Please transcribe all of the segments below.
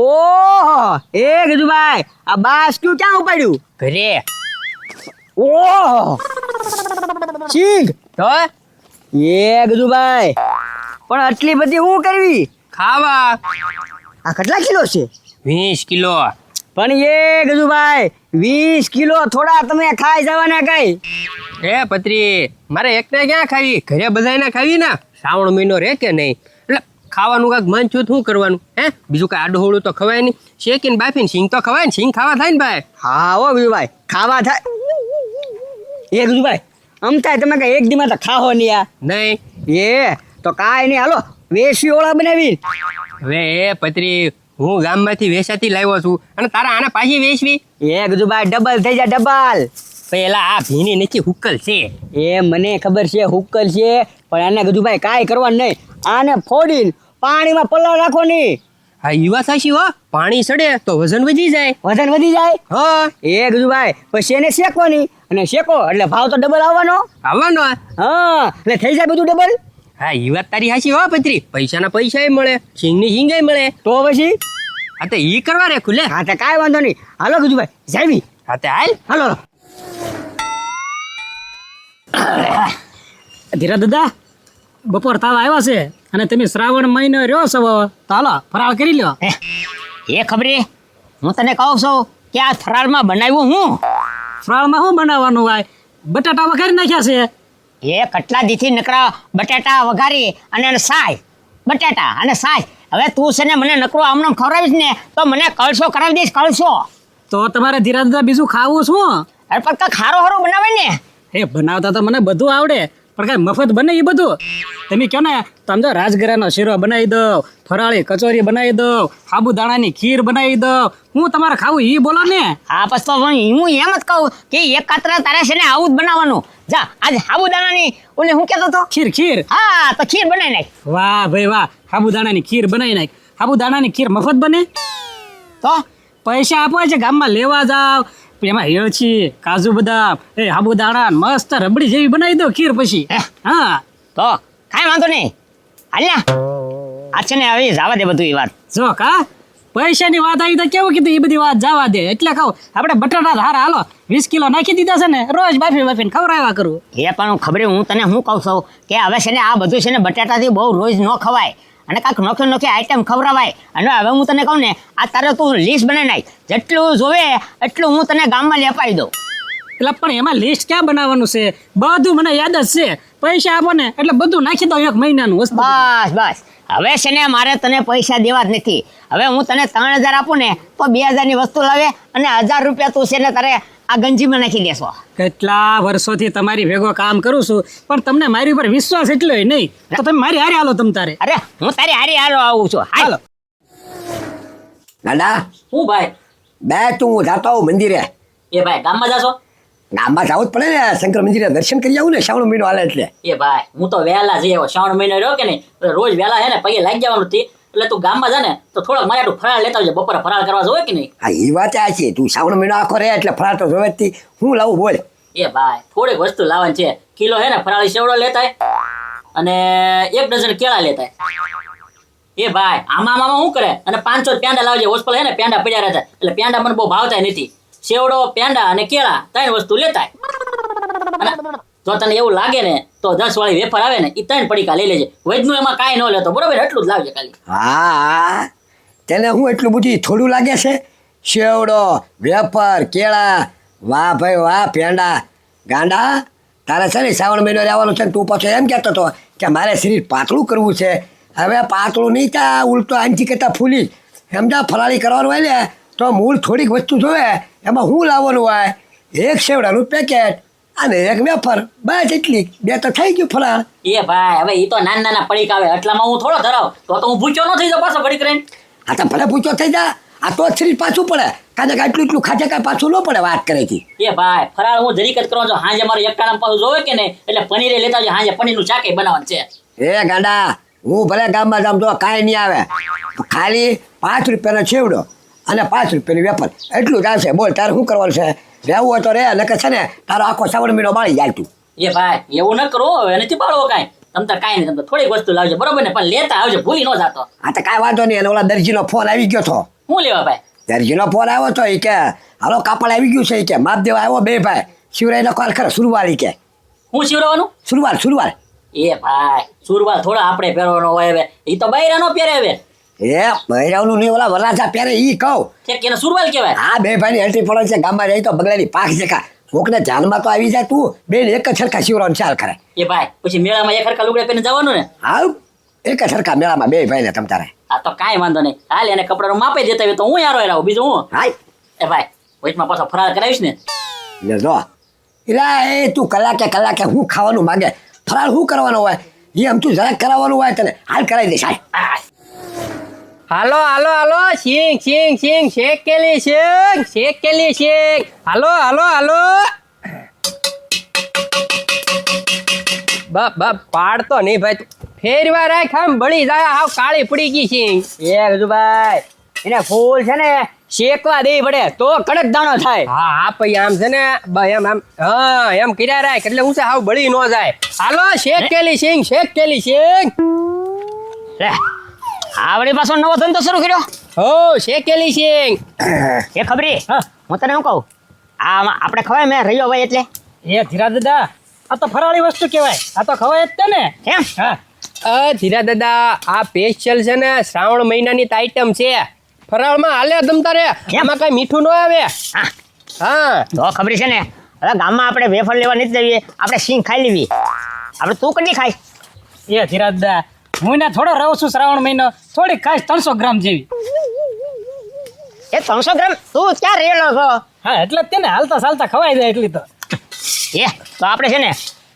ઓહો એ ગજુભાઈ આ બાસ તું ક્યાં ઉપાડ્યું? ઘરે ઓહો સિંગ તો એ ગજુભાઈ પણ આટલી બધી હું કરવી? ખાવા આ કેટલા કિલો છે? 20 કિલો. પણ એ ગજુભાઈ 20 કિલો થોડા તમે ખાઈ જવાના કઈ? એ પત્રી મારે એકને ક્યાં ખાવી, ઘરે બધાને ખાવી ને. શ્રાવણ મહિનો રે કે નહીં એટલે ખાવાનું કાંઈક મન છું શું કરવાનું હે? બીજું કાંઈ આડું તો ખવાય નહીં. શેકીને બાફીને સિંગ તો ખવાય ને, સિંગ ખાવા થાય ને ભાઈ. હા હો ગજુભાઈ ખાવા થાય. એ ગજુભાઈ આમ થાય તમે કઈ એક દીમાં તો ખાહો નહીં આ. નહીં એ તો કાંઈ નહીં હાલો વેસી ઓળા બનાવી. હવે એ પત્રી હું ગામમાંથી વેચાતી લાવ્યો છું અને તારા આને પાછી વેચવી? એ ગજુભાઈ ડબલ થઈ જાય ડબલ. પેલા આ ભીની નીચે હુક્કલ છે. એ મને ખબર છે હુક્કલ છે પણ આને ગજુભાઈ કાંઈ કરવાનું નહીં. આને ફોડીને પાણીમાં પલાળ રાખો નહીં. હા ઈ વાત સાચી હો, પાણી સડે તો વજન વધી જાય. વજન વધી જાય. હા એ ગજુભાઈ પછી એને શેકવાની અને શેકો એટલે ભાવ તો ડબલ આવવાનો. આવવાનો. હા એટલે થઈ જાય બધું ડબલ. હા ઈ વાત તારી સાચી હો પત્રી, પૈસાના પૈસા મળે, સિંગની સિંગાઈ મળે. તો પછી હા તો ઈ કરવા રે ખુલે. હા તો કાંઈ વાંધો નહીં હાલો ગજુભાઈ જાવી. હા તે હાલ. હાલો ધીરા દાદા બપોર તાવ આવ્યા છે અને તમે શ્રાવણ મહિનો રહ્યો છો તો હાલો ફરાળ કરી લ્યો. એ ખબરે હું તને કહું છું કે આ ફરાળમાં બનાવ્યું હું. ફરાળમાં શું બનાવવાનું હોય? બટાટા વઘારી નાખ્યા છે. એ કેટલા દીથી નકરા બટાટા વઘારી અને સાય બટાટા અને સાય. હવે તું છે ને મને નકરો આમનો ખવડાવીશ ને તો મને કળશો કરાવી દઈશ કળશો. તો તમારે ધીરા દાદા બીજું ખાવું શું? અરે પણ કાંઈક ખારો હારો બનાવે ને. એ બનાવતા તો મને બધું આવડે પણ કાંઈ મફત બને એ બધું તમે કહો ને તો સમજો રાજગરાનો શીરો બનાવી દઉં, ફરાળી કચોરી બનાવી દઉં, સાબુદાણાની ખીર બનાવી દઉં. હું તમારે ખાવું એ બોલો ને. હા પછી તો હું એમ જ કહું કે એક કાતરા તારે છે ને આવું જ બનાવવાનું. જા આજે સાબુદાણાની ઓલે હું કહેતો હતો ખીર. હા તો ખીર બનાવી નાખ. વાહ ભાઈ વાહ, સાબુદાણાની ખીર બનાવી નાખ. સાબુદાણાની ખીર મફત બને? તો પૈસા આપો છે ગામમાં લેવા જાવ, એમાં એળચી કાજુ બદામ એ સાબુદાણા મસ્ત રબડી જેવી બનાવી દો ખીર પછી. હા તો કાંઈ વાંધો નહીં હાલ ને. આ છે ને હવે જવા દે બધું એ વાત. જો કા પૈસાની વાત આવી તો કેવું કીધું એ બધી વાત જવા દે. એટલે કહું આપણે બટાટા હારા હાલો 20 કિલો નાખી દીધા છે ને, રોજ બાફીને ખવડાવ્યા કરું. એ પણ ખબર હું તને હું કહું છું કે હવે છે ને આ બધું છે ને બટાટાથી બહુ રોજ ન ખવાય અને કાંઈક નોખી આઈટમ ખવડાવાય. અને હવે હું તને કહું ને આ તારે તું લિસ્ટ બનાવી નાખ, જેટલું જોવે એટલું હું તને ગામમાં લેપાઈ દઉં. એટલે પણ એમાં લિસ્ટ ક્યાં બનાવવાનું છે? બધું મને યાદ જ છે. પૈસા આપો ને એટલે બધું નાખી દો એક મહિનાનું વસ્તુ. બસ હવે છે ને મારે તને પૈસા દેવા જ નથી. હવે હું તને 3000 આપું ને તો 2000 ની વસ્તુ લાવે અને 1000 રૂપિયા તું છે ને તારે આ ગંજીમાં નાખી દેશો. કેટલા વર્ષોથી તમારી ભેગો કામ કરું છું પણ તમને મારી ઉપર વિશ્વાસ એટલો નહીં તો તમે મારી હારે હાલો તમ તારે. અરે હું તારી હારી હારો આવું છું. હાલો દાદા હું ભાઈ? બે તું જાતો આવું મંદિરે. એ ભાઈ ગામમાં જાશો? ગામમાં જવું જ પડે ને, શંકર મંદિરે દર્શન કરી આવું ને, શ્રાવણ મહિનો હાલે એટલે. એ ભાઈ હું તો વહેલા જઈ આવ્યો, શ્રાવણ મહિનો રહ્યો કે નહીં એટલે રોજ વહેલા હે ને પગે લાગી જવાનું હતી. એટલે તું ગામમાં જા ને તો થોડોક મારે આટલું ફરાળ લેતા આવજે, બપોરે ફરાળ કરવા જોવે કે નહીં. હા એ વાત આ છે, તું શ્રાવણ મહિનો આખો રહે એટલે ફરાળ તો જોવે જ તી. હું લાવું બોલ. એ ભાઈ થોડીક વસ્તુ લાવવાની છે. કિલો હે ને ફરાળી સેવડો લેતાય અને 1 ડઝન કેળા લેતાય. એ ભાઈ આમાં શું કરે અને 500 પેંડા લાવજે. હોસ્પિટલ હે ને પેંડા પડ્યા રહેતા એટલે પેંડા મને બહુ ભાવતા નથી. સેવડો, પેંડા અને કેળા 3 વસ્તુ લેતાય. અને જો તને એવું લાગે ને તો 10 વાળી વેફર આવે ને એ 3 પડીકા લઈ લેજે. વૈદનું એમાં કાંઈ ન લેતો, બરોબર? એટલું જ લાવજે ખાલી. હા તેને હું એટલું બધું થોડું લાગે છે? શેવડો, વેફર, કેળા, વાહ ભાઈ વાહ, પેંડા. ગાંડા તારે છે ને શ્રાવણ મહિનો રહેવાનું છે ને તું પાછો એમ કહેતો હતો કે મારે શરીર પાતળું કરવું છે. હવે પાતળું નહીં ત્યાં ઉલટો આંચી કરતાં ફૂલી સમજા ફરાળી કરવાનું હોય ને તો મૂળ થોડીક વસ્તુ જોવે. એમાં હું લાવવાનું હોય? એક શેવડાનું પેકેટ અને એક વેફર, બસ એટલી. 2 તો થઈ ગયું ફરાળ. એ ભાઈ હવે એ તો નાના પડીકા આવે એટલામાં હું થોડો ધરાવ તો હું ભૂખ્યો ન થઈ જાઉં પાછો ઘડીક રહીને. આ તો ભલે પૂછો થઈ જા, આ તો શરીર પાછું પડે. કાંઈ એટલું ખાજે કાંઈ પાછું ન પડે વાત કરે છે. એ ભાઈ ફરાળ હું જરીક જ કરવાનો છું. હાંજે મારું એક ટાણા પાછું જોવે કે નહીં એટલે પનીરે લેતા આવજો. હાંજે પનીરનું શાકે બનાવવાનું છે. એ ગાંડા હું ભલે ગામમાં જામ તો કાંઈ નહીં આવે, ખાલી 5 રૂપિયાનો છેવડો અને 5 રૂપિયાની વેફર એટલું જ આવશે. બોલ તારે શું કરવાનું છે? રહેવું હોય તો રહે, નકર છે ને તારો આખો શ્રાવણ મહિનો બાળી જાય તું. એ ભાઈ એવું ન કરો, હવે નથી બાળવો કાંઈ. તમ તાર કાંઈ નહીં, તમે થોડીક વસ્તુ લાવજો, બરોબર ને? પણ લેતા આવજો, ભૂલી ન જાતો. આ તો કાંઈ વાંધો નહીં. અને ઓલા દરજીનો ફોન આવી ગયો હતો હું લેવા ભાઈ? દરજીનો ફોન આવ્યો તો એ કે હાલો કાપડ આવી ગયું છે એ કે માપ દેવા આવ્યો બે ભાઈ શિવરાયનો કોલ કરે સુરવાલ ઈ કે હું શિવરાવાનું? સુરવાલ એ ભાઈ સુરવાલ થોડા આપણે પહેરવાનો હોય હવે, એ તો બૈરાનો પહેરે હવે. એ ભૈરવનું નહીં ઓલા વરાજા પહેરે ઈ કહું છે કે એને સુરવાલ કહેવાય? આ બે ભાઈની એન્ટ્રી પડે છે ગામમાં રહી તો બગડાની પાક છે કા કોકને જાનમાં તો આવી જાય તું બેન એક જ સરખા શિવરાવનો ચાલ કરે એ ભાઈ પછી મેળામાં એક હરખા લુગડા પહેરીને જવાનું ને? હાવ એક જ સરખા મેળામાં બે ભાઈને તમ તારે આ તો કાંઈ વાંધો નહીં, હાલ એને કપડાનું માપે દેતા હોય તો હું યારો રાહું, બીજું હું. હાય એ ભાઈ વચમાં પાછો ફરાર કરાવીશ ને? લે જો એલા એ તું કલાકે હું ખાવાનું માંગે ફરાળ શું કરવાનો હોય એ આમ તું જરાક કરાવવાનું હોય તને હાલ કરાવી દઈશ હાલ હાલો હાલો હાલો સિંગ સિંગ સિંગ શેકેલી સિંગ હાલો હાલો હાલો બાપ પાડતો નહીં ભાઈ તું. ફેરવા રાખ આમ બળી જાય હાવ કાળી પડી ગઈ સિંગ. એ ગજુભાઈ એને ફૂલ છે ને શેકવા દેવી પડે તો કડક દાણો થાય. હા હા પછી આમ છે ને એમ આમ હા એમ કર્યા રાખ એટલે હું છે હાવ બળી ન જાય. હાલો શેકેલી સિંગ લે આ વળી પાછો નવો ધંધો શરૂ કર્યો. હો શેકેલી સિંગ. એ ખબરી હું તને શું કહું આમાં આપણે ખવાય મેં રહ્યો ભાઈ એટલે એ ધીરા દાદા આ તો ફરાળી વસ્તુ કહેવાય, આ તો ખવાય જ તે ને. એમ હા ધીરા દાદા આ સ્પેશિયલ છે ને શ્રાવણ મહિનાની તો આઈટમ છે ફરાળમાં હાલે તમ તારે એમાં કઈ મીઠું ન આવે. હા હા તો ખબરી છે ને હવે ગામમાં આપણે વેફર લેવા નથી જઈએ, આપણે સિંગ ખાઈ લેવી. આપણે તું કેટલી ખાય? એ ધીરા દાદા હું ને થોડો રહું છું શ્રાવણ મહિનો, થોડીક ખાઈશ 300 ગ્રામ જેવી. એ 300 ગ્રામ તું ક્યાં રહેલો છો? હા એટલે જ તેને હાલતા ચાલતા ખવાઈ જાય એટલી તો. એ તો આપણે છે ને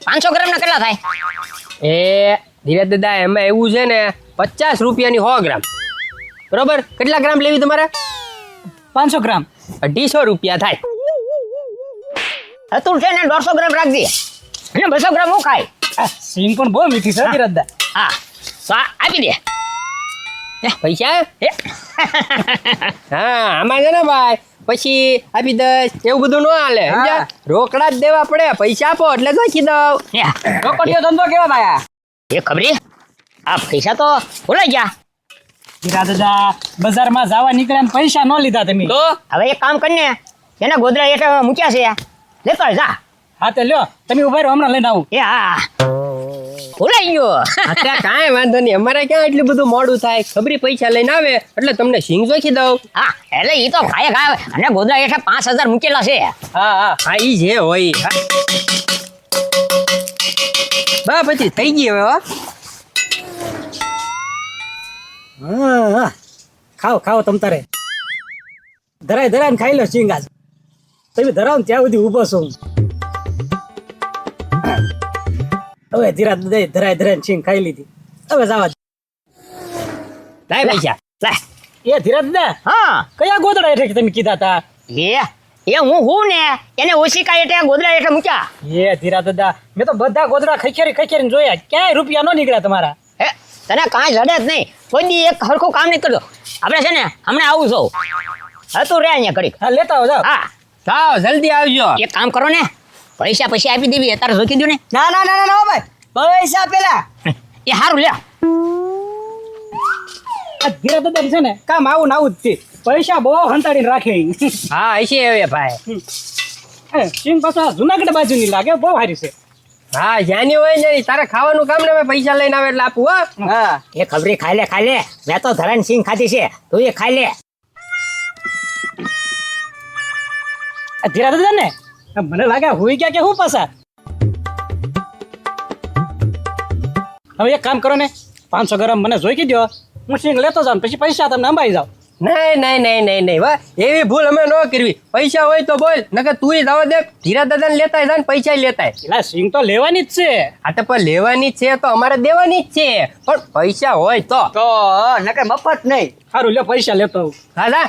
500 ગ્રામના કેટલા થાય? એ ધીરા દાદા એમાં એવું છે ને 50 રૂપિયાની 100 ગ્રામ બરોબર. કેટલા ગ્રામ લેવી તમારે? 500 ગ્રામ 250 રૂપિયા થાય. હવે તું છે ને 150 ગ્રામ રાખજે અને 200 ગ્રામ હું ખાય. આ સિંગ પણ બહુ મીઠી છે ધીરા દાદા. હા તો આપી દે. પૈસા એ હા આમાં છે ને ભાઈ પછી આપી દઈશ એવું બધું ન હાલે હા. સમજ્યા? રોકડા જ દેવા પડે, પૈસા આપો એટલે નાખી દઉં. રોકડીયો ધંધો કેવા ભાઈ? એ ખબરી આ પૈસા તો ભૂલાઈ ગયા. ધીરા દાદા બજારમાં જવા નીકળ્યા ને પૈસા ન લીધા તમે. તો હવે એક કામ કરીને એના ગોદડા હેઠળ મૂક્યા છે લેતો આવ જા. હા તે લ્યો તમે ઉભા રહો હમણાં લઈને આવું. એ હા ભૂલાઈ ગયો. અત્યારે કાંઈ વાંધો નહીં, અમારે ક્યાં એટલું બધું મોડું થાય. ખબરી પૈસા લઈને આવે એટલે તમને સિંગ જોખી દઉં. હા એટલે એ તો ખાય ખાય અને ગોદડા હેઠળ 5000 મૂકેલા છે. હા હા હા ઈ જે હોય બા પછી થઈ ગઈ હવે હો. હા ખાઓ ખાઓ તમ તારે ધરાય ને ખાઈ લો સિંગ આજ. તમે ધરાવ ને ત્યાં સુધી ઊભો છું હું. હવે ધીરા દાદા ધરાય ને સિંગ ખાઈ લીધી, હવે જવા દે. લાય પૈસા લે એ ધીરા દાદા હા કયા ગોદડા હેઠળ તમે કીધા હતા? એ હું ને એને ઓશિકા હેઠળ ગોદડા હેઠળ મૂક્યા. એ ધીરા દાદા મેં તો બધા ગોદડા ખખેરીને જોયા, ક્યાંય રૂપિયા ન નીકળ્યા તમારા. હે તને કાંઈ જડે જ નહીં, કોઈ દી એક હરખું કામ નહીં કરતો. આપણે છે ને હમણાં આવું છું. હવે તું રે અહીંયા ઘડીક. હા લેતા આવો જાઓ. હા જાઓ જલ્દી આવજો. એક કામ કરો ને પૈસા પછી આપી દેવી અત્યારે જોખી દો ને. ના ભાઈ પૈસા પેલા એ સારું લે. આ ધીરા દાદા છે ને કામ આવું ને આવું જ છે, પૈસા બહુ હંતાડીને રાખે. હા હશે હવે ભાઈ. સિંગ પાછા જુનાગઢ બાજુની લાગે, બહુ સારી છે. હા જ્યાંની હોય ને તારે ખાવાનું કામ ને મેં પૈસા લઈને આવે એટલે આપું હો. હા એ ખબરી ખાઈ લે મેં તો ધરાન સિંગ ખાધી છે, તું એ ખાઈ લે. આ ધીરા દાદા ને મને લાગે હોઈ ગયા કે હું પાછા. હવે એક કામ કરો ને 500 ગ્રામ મને જોઈ દો, હું સિંગ લેતો જાઉં પછી પૈસા તમને અંબાઈ જાવ. નહીં વાહ એવી ભૂલ અમે ન કરવી. પૈસા હોય તો બોલ નકર તુંય જવા દે. ધીરા દાદા ને લેતા જાય ને પૈસા લેતા. એટલે સિંગ તો લેવાની જ છે. આ તો પણ લેવાની જ છે તો અમારે દેવાની જ છે, પણ પૈસા હોય તો. તો નકર મફત નહીં. સારું લ્યો પૈસા લેતો આવું. દાદા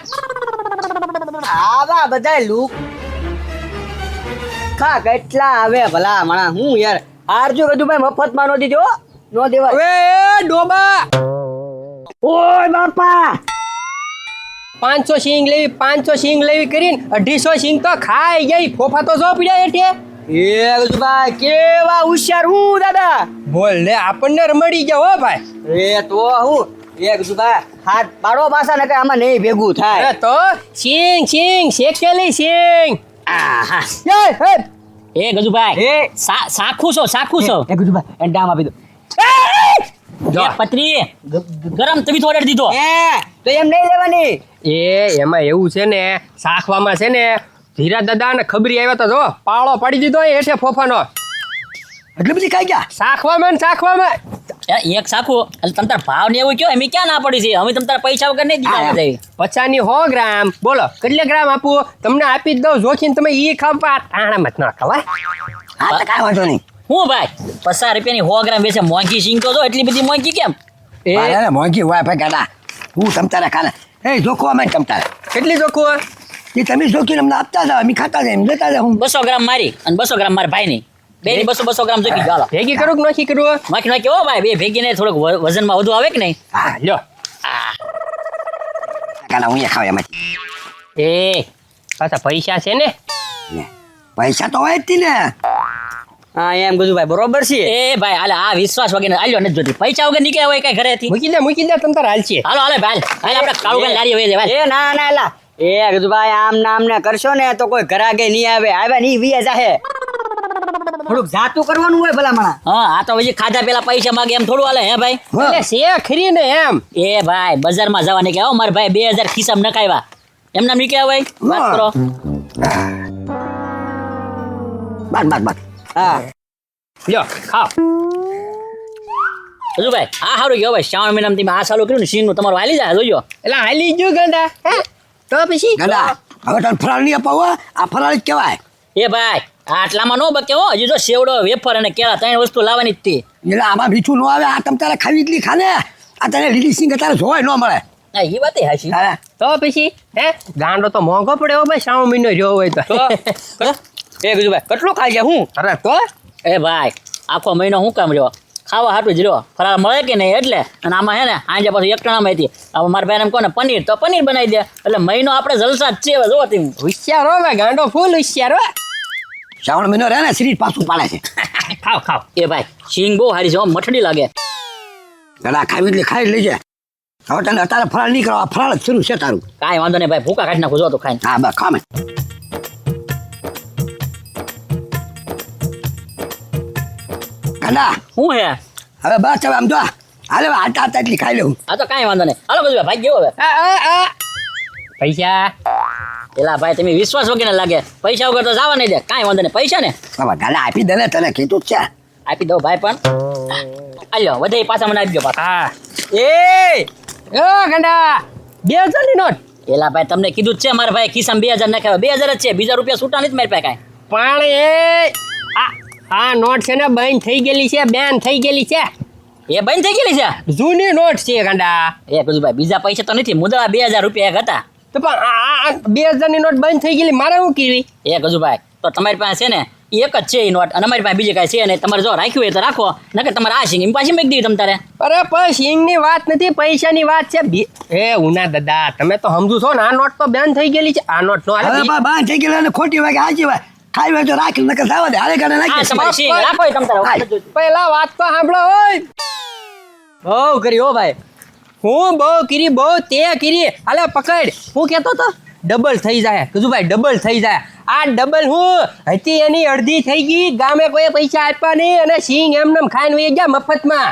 આવા બધા લુક ખા કેટલા આવે ભલા મણા હું યાર આરજો બધું ભાઈ મફત માં નો દીધો નો દેવાય. હવે એ ડોબા ઓય બાપા 500 સિંગ લેવી કરીને 250 સિંગ તો ખાઈ ગઈ. ફોફા તો જો પીડ્યા હેઠે. એ ગજુભાઈ કેવા હોશિયાર હું દાદા. બોલ લે આપણને રમડી ગયા હો ભાઈ. એ તો હું એ ગજુભાઈ હાથ પાડો પાછા ને આમાં નહીં ભેગું થાય અરે તો સિંગ સિંગ શેકેલી સિંગ આહા. એ ગજુભાઈ એ સાખું છો એ ગજુભાઈ એને ડામ આપી દો જો. એક પત્રી ગરમ તવી ઓર્ડર દીધો એ તો એમ નહીં લેવાની એમાં એવું છે ને શાખવામાં છે ને ધીરા દાદા ને ખબરી આવ્યા તો જો પાળો પાડી દીધો એ હેઠે ફોફાનો એટલે બધી ખાઈ ગયા શાખવામાં ને શાખવામાં એક સાખું એટલે તમ તાર ભાવ ને એવું કયો એમ ક્યાં ના પડી છે અમે તમ તાર પૈસા વગર નહીં દીધા જાય 50 ગ્રામ બોલો કેટલે ગ્રામ આપું તમને આપી જ દઉં જોખીને તમે ઈ ખાવા ટાણામાં જ ન ખવાય હા તો કાંઈ વાંધો નહીં હું ભાઈ 50 રૂપિયાની 100 ગ્રામ વેચે મોંઘી સિંગ તો જો એટલી બધી મોંઘી કેમ મારે મોંઘી હોય ભાઈ ગાડા હું તમતારે ખાને એ જોખવા માં તમતારે કેટલી જોખું એ તમે જોખીને અમને આપતા જાવ અમે ખાતા જાય એમ લેતા જાવ હું 200 ગ્રામ મારી અને 200 ગ્રામ મારા ભાઈની બેની 200 ગ્રામ જોખી ચાલો ભેગી કરું કે નથી કરું નાખી હો ભાઈ બે ભેગીને થોડુંક વજનમાં વધુ આવે કે નહીં હા લ્યો ગાડા હું ખાવ એમ એ પાછા પૈસા છે ને પૈસા તો હોય જ તી ને હા એમ ગજુભાઈ બરોબર છે એ ભાઈ હાલે આ વિશ્વાસ વગર આલ્યો નથી જોતી પૈસા વગર નીકળ્યા હોય કઈ ઘરેથી મૂકી દે તમ તાર હાલ છે હાલો હાલે ભાઈ હાલે આપણે કાળું ભાઈ લારી હોય ભાઈ એ ના ના એલા એ ગજુભાઈ આમ નામ ને કરશો ને તો કોઈ ઘરાગે નહીં આવે આવ્યા નહીં વિયા જાહે થોડુંક જાતું કરવાનું હોય ભલામણા હા આ તો પછી ખાધા પેલા પૈસા માંગે એમ થોડું હાલે હે ભાઈ એટલે છે ખરી ને એમ એ ભાઈ બજારમાં જવા નીકળ્યા હો મારા ભાઈ 2000 ખિસ્સામાં નખાવ્યા એમના નીકળ્યા ભાઈ વાત કરો બાદ હા લ્યો ખાઓ હજુ ભાઈ આ સારું ગયો ભાઈ શ્રાવણ મહિનામાં તમે આ ચાલુ કર્યું ને સીનનું તમારું હાલી જાય જોજો એટલે હાલી ગયું ગંડા હે? તો પછી ગાડા હવે તને ફરાળ નહીં અપાવો આ ફરાળ જ કહેવાય એ ભાઈ આટલામાં નો બકે હો હજી તો સેવડો વેફર અને કેળા ત્રણ વસ્તુ લાવવાની જ હતી એટલે આમાં મીઠું ન આવે આ તમતારે ખાવી એટલી ખાને આ તને લીલી સિંગ તારે જોવાય ન મળે હા એ વાત હાચી હા તો પછી હે ગાંડો તો મોંઘો પડે હો ભાઈ શ્રાવણ મહિનો રહ્યો હોય તો એ ગજુભાઈ કેટલું ખાઈ ગયા હું અરે તો એ ભાઈ આખો મહિનો હું કામ રહ્યો ખાવા હાટું જ રહ્યો ફરાળ મળે કે નહીં એટલે અને આમાં હે ને આજે પાછું એક ટણામાં હતી હવે મારા ભાઈને એમ કહો ને પનીર તો પનીર બનાવી દે એટલે મહિનો આપણે જલસા જ છે હવે જોવો તમે હોશિયાર હો ભાઈ ગાંડો ફૂલ હોશિયાર હો શ્રાવણ મહિનો રહે ને શરીર પાછું પાડે છે ખાઓ ખાઓ એ ભાઈ સિંગ બહુ સારી છે હો, મઠડી લાગે ગાડા ખાવી એટલે ખાઈ જ લેજે હવે તને અત્યારે ફરાળ નહીં કરવા ફરાળ જ શરૂ છે તારું કાંઈ વાંધો નહીં ભાઈ ભૂકા કાઢી નાખું જો તો ખાઈને હા બસ ખામે ગાડા શું હે હવે બસ હવે આમ જો હાલે હવે આટા આટા એટલી ખાઈ લઉં આ તો કાંઈ વાંધો નહીં હાલો બધું ભાઈ ગયો હવે પૈસા પેલા ભાઈ તમે વિશ્વાસ વગર લાગે પૈસા વગર તો જવા નહીં દે કાંઈ વાંધો નહીં પૈસા ને હવે ગાડા આપી દે ને તને કીધું જ છે આપી દો ભાઈ પણ આલ્યો વધે પાછા મને આપી દો પાછા હા એ ઓ ગાંડા 2000 ની નોટ પેલા ભાઈ તમને કીધું જ છે મારા ભાઈ ખિસ્સામાં 2000 નાખ્યા 2000 જ છે બીજા રૂપિયા છૂટા નથી મારી પાસે કાંઈ પણ એ આ નોટ છે ને બંધ થઈ ગયેલી છે બેન થઈ ગયેલી છે એ બંધ થઈ ગયેલી છે જૂની નોટ છે ગાંડા એ કીધું ભાઈ બીજા પૈસા તો નથી મુદ્દા 2000 રૂપિયા એક હતા તો પણ આ 2000 ની નોટ બંધ થઈ ગયેલી મારે શું કરવી એ ગજુભાઈ તો તમારી પાસે છે ને ઈ એક જ છે એ નોટ અને અમારી પાસે બીજી કાંઈ છે નહીં તમારે જો રાખ્યું હોય તો રાખો નકર તમારે આ સિંગ એમ પાછી મેક દીધી તમ તારે અરે પણ સિંગની વાત નથી પૈસાની વાત છે એ ઉના દાદા તમે તો સમજુ છો ને આ નોટ તો બેન થઈ ગયેલી છે આ નોટ નો હવે બા થઈ ગયેલા ને ખોટી વાગે હાજી હોય ખાઈ હોય તો રાખી નકર સાવા દે હાલે ગાડે આ નાખી તમારી સિંગ રાખો એ તમ તારે પહેલા વાત તો સાંભળો ઓય બહુ કરી હો ભાઈ હું બહુ કીરી બહુ તે કીરી હાલે પકડ હું કહેતો તો ડબલ થઈ જાય કીધું ભાઈ ડબલ થઈ જાય આ ડબલ હું હતી એની અડધી થઈ ગઈ ગામે કોઈ પૈસા આપ્યા નહીં અને સિંગ એમને ખાઈને વહી ગયા મફતમાં